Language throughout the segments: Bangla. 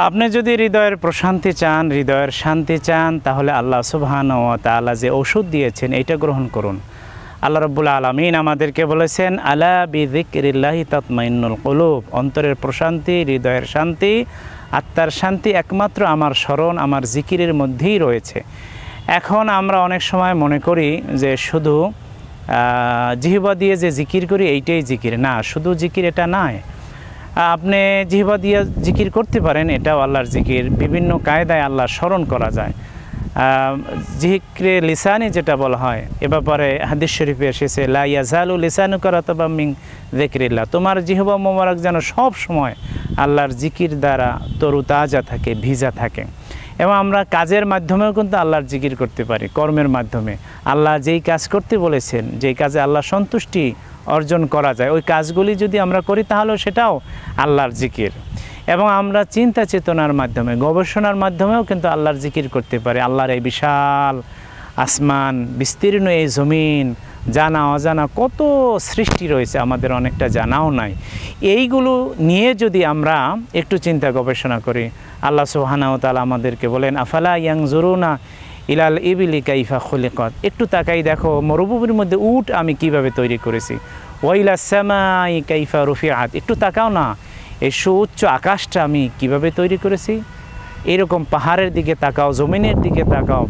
আপনি যদি হৃদয়ের প্রশান্তি চান, হৃদয়ের শান্তি চান, তাহলে আল্লাহ সুবহানাহু ওয়া তাআলা যে ওষুধ দিয়েছেন এইটা গ্রহণ করুন। আল্লাহ রাব্বুল আলামিন আমাদেরকে বলেছেন, আলা বিযিকরিল্লাহি তাতমাইন্নুল কুলুব, অন্তরের প্রশান্তি, হৃদয়ের শান্তি, আত্মার শান্তি একমাত্র আমার স্মরণ, আমার জিকিরের মধ্যেই রয়েছে। এখন আমরা অনেক সময় মনে করি যে শুধু জিহ্বা দিয়ে যে জিকির করি এইটাই জিকির। না, শুধু জিকির এটা নয়। আপনি জিহ্বা দিয়ে জিকির করতে পারেন, এটাও আল্লাহর জিকির। বিভিন্ন কায়দায় আল্লাহর স্মরণ করা যায়। জিক্রে লিসানি যেটা বলা হয়, এ ব্যাপারে হাদিস শরীফে এসেছে, লা ইয়াজালু লিসানুকা রাতাবাম মিন যিকরিল্লাহ, তোমার জিহ্বা মোবারক যেন সব সময় আল্লাহর জিকির দ্বারা তরুতাজা থাকে, ভিজা থাকে। এবং আমরা কাজের মাধ্যমেও কিন্তু আল্লাহর জিকির করতে পারি, কর্মের মাধ্যমে। আল্লাহ যেই কাজ করতে বলেছেন, যেই কাজে আল্লাহ সন্তুষ্টি অর্জন করা যায়, ওই কাজগুলি যদি আমরা করি তাহলে সেটাও আল্লাহর জিকির। এবং আমরা চিন্তা চেতনার মাধ্যমে, গবেষণার মাধ্যমেও কিন্তু আল্লাহর জিকির করতে পারি। আল্লাহর এই বিশাল আসমান, বিস্তীর্ণ এই জমিন, জানা অজানা কত সৃষ্টি রয়েছে, আমাদের অনেকটা জানাও নাই। এইগুলো নিয়ে যদি আমরা একটু চিন্তা গবেষণা করি, আল্লাহ সুবহানাহু ওয়া তাআলা আমাদেরকে বলেন, আফালা ইয়ানজুরুনা ইলাল ইবিলি কাইফা খুলিকাত, একটু তাকাই দেখো মরুভূমির মধ্যে উট আমি কিভাবে তৈরি করেছি। ওয়াইলাস সামাই কাইফা রুফিআত, একটু তাকাও না এই সুউচ্চ আকাশটা আমি কিভাবে তৈরি করেছি। এরকম পাহাড়ের দিকে তাকাও, জমিনের দিকে তাকাও,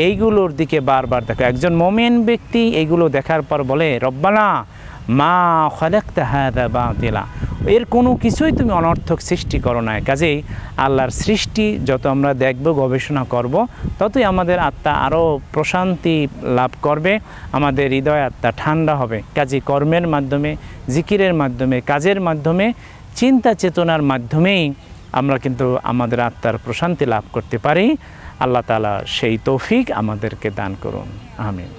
এইগুলোর দিকে বারবার তাকাও। একজন মুমিন ব্যক্তি এইগুলো দেখার পর বলে, রব্বানা মা খালাকতা হাযা বাতিলা, এর কোনো কিছুই তুমি অনর্থক সৃষ্টি করো না। কাজেই আল্লাহর সৃষ্টি যত আমরা দেখব, গবেষণা করব, ততই আমাদের আত্মা আরও প্রশান্তি লাভ করবে, আমাদের হৃদয় আত্মা ঠান্ডা হবে। কাজেই কর্মের মাধ্যমে, জিকিরের মাধ্যমে, কাজের মাধ্যমে, চিন্তা চেতনার মাধ্যমেই আমরা কিন্তু আমাদের আত্মার প্রশান্তি লাভ করতে পারি। আল্লাহ তাআলা সেই তৌফিক আমাদেরকে দান করুন। আমিন।